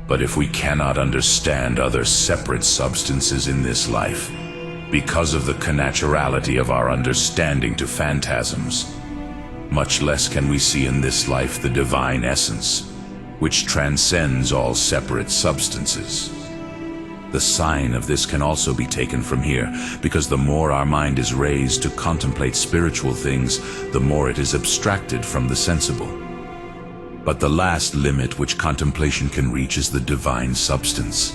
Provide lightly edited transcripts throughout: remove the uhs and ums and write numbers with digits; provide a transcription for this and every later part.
But if we cannot understand other separate substances in this life, because of the connaturality of our understanding to phantasms, much less can we see in this life the divine essence, which transcends all separate substances. The sign of this can also be taken from here, because the more our mind is raised to contemplate spiritual things, the more it is abstracted from the sensible. But the last limit which contemplation can reach is the divine substance.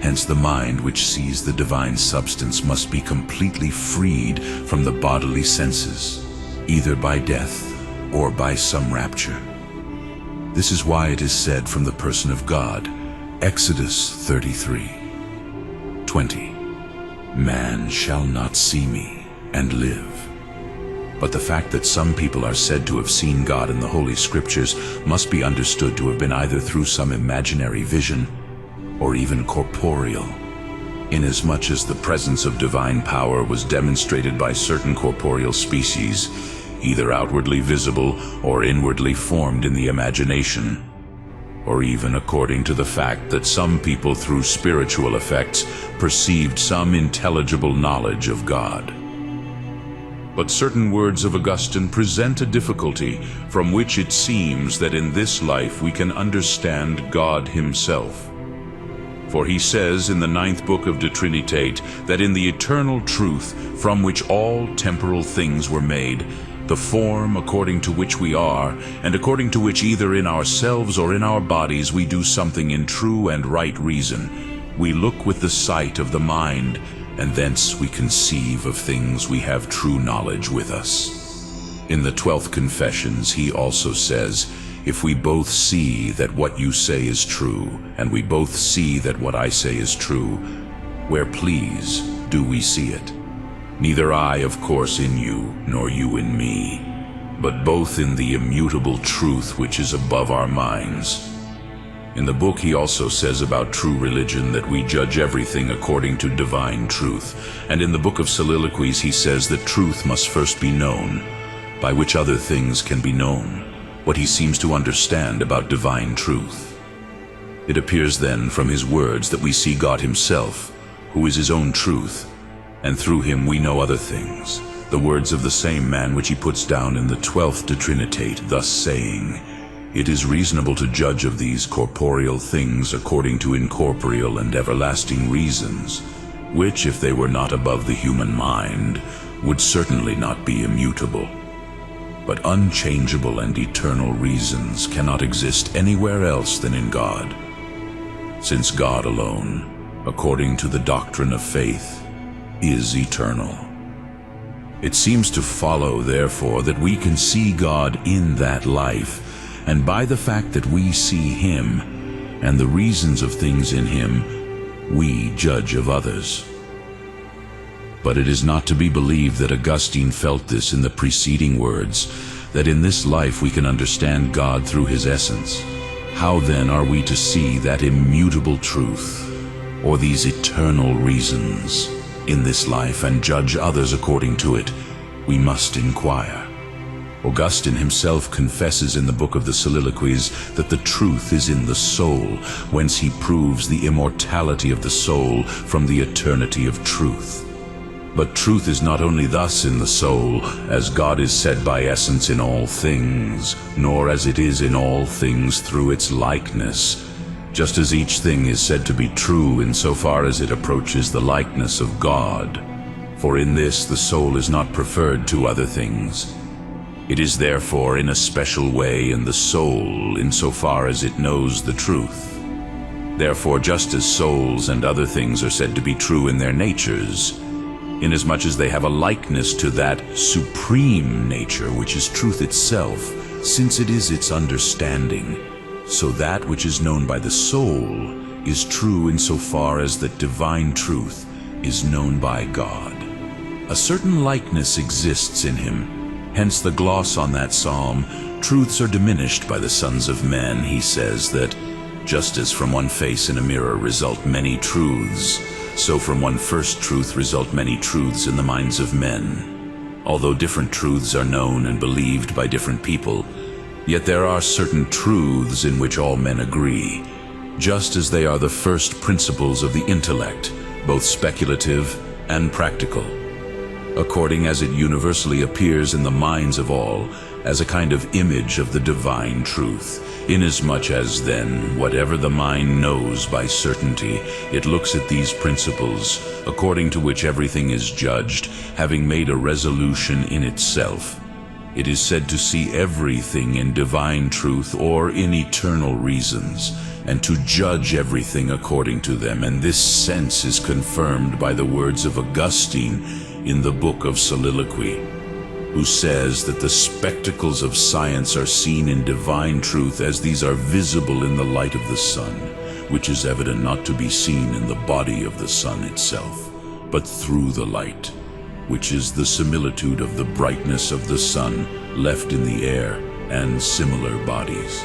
Hence the mind which sees the divine substance must be completely freed from the bodily senses, either by death or by some rapture. This is why it is said from the person of God, Exodus 33:20, "Man shall not see me and live." But the fact that some people are said to have seen God in the Holy Scriptures must be understood to have been either through some imaginary vision or even corporeal, inasmuch as the presence of divine power was demonstrated by certain corporeal species, either outwardly visible or inwardly formed in the imagination, or even according to the fact that some people through spiritual effects perceived some intelligible knowledge of God. But certain words of Augustine present a difficulty from which it seems that in this life we can understand God himself. For he says in the 9th book of De Trinitate that in the eternal truth from which all temporal things were made, the form according to which we are, and according to which either in ourselves or in our bodies we do something in true and right reason, we look with the sight of the mind, and thence we conceive of things we have true knowledge with us. In the 12th Confessions he also says, "If we both see that what you say is true, and we both see that what I say is true, where please do we see it? Neither I, of course, in you, nor you in me, but both in the immutable truth which is above our minds." In the book he also says about true religion that we judge everything according to divine truth, and in the book of Soliloquies he says that truth must first be known, by which other things can be known, what he seems to understand about divine truth. It appears then from his words that we see God himself, who is his own truth, and through him we know other things, the words of the same man which he puts down in the 12th De Trinitate, thus saying, "It is reasonable to judge of these corporeal things according to incorporeal and everlasting reasons, which, if they were not above the human mind, would certainly not be immutable. But unchangeable and eternal reasons cannot exist anywhere else than in God, since God alone, according to the doctrine of faith, is eternal. It seems to follow, therefore, that we can see God in that life, and by the fact that we see him and the reasons of things in him, we judge of others. But it is not to be believed that Augustine felt this in the preceding words, that in this life we can understand God through his essence. How then are we to see that immutable truth, or these eternal reasons, in this life and judge others according to it? We must inquire. Augustine himself confesses in the book of the Soliloquies that the truth is in the soul, whence he proves the immortality of the soul from the eternity of truth. But truth is not only thus in the soul, as God is said by essence in all things, nor as it is in all things through its likeness, just as each thing is said to be true in so far as it approaches the likeness of God. For in this the soul is not preferred to other things. It is therefore in a special way in the soul insofar as it knows the truth. Therefore, just as souls and other things are said to be true in their natures, inasmuch as they have a likeness to that supreme nature which is truth itself, since it is its understanding, so that which is known by the soul is true insofar as that divine truth is known by God. A certain likeness exists in him. Hence the gloss on that psalm, "Truths are diminished by the sons of men," he says that, just as from one face in a mirror result many truths, so from one first truth result many truths in the minds of men. Although different truths are known and believed by different people, yet there are certain truths in which all men agree. just as they are the first principles of the intellect, both speculative and practical, according as it universally appears in the minds of all as a kind of image of the divine truth, inasmuch as then, whatever the mind knows by certainty, it looks at these principles, according to which everything is judged, having made a resolution in itself. It is said to see everything in divine truth or in eternal reasons, and to judge everything according to them, and this sense is confirmed by the words of Augustine in the Book of Soliloquy, who says that the spectacles of science are seen in divine truth as these are visible in the light of the sun, which is evident not to be seen in the body of the sun itself, but through the light, which is the similitude of the brightness of the sun left in the air and similar bodies.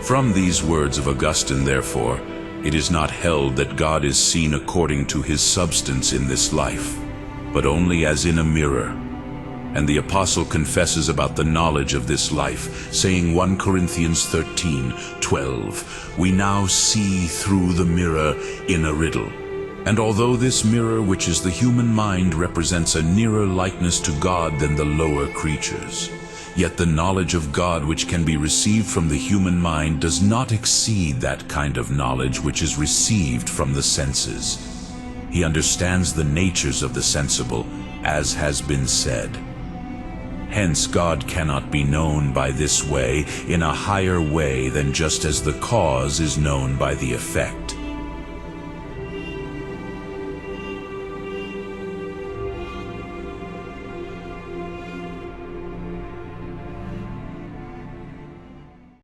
From these words of Augustine, therefore, it is not held that God is seen according to his substance in this life, but only as in a mirror. And the apostle confesses about the knowledge of this life, saying 1 Corinthians 13:12, "We now see through the mirror in a riddle." And although this mirror, which is the human mind, represents a nearer likeness to God than the lower creatures, yet the knowledge of God which can be received from the human mind does not exceed that kind of knowledge which is received from the senses. He understands the natures of the sensible, as has been said. Hence God cannot be known by this way in a higher way than just as the cause is known by the effect.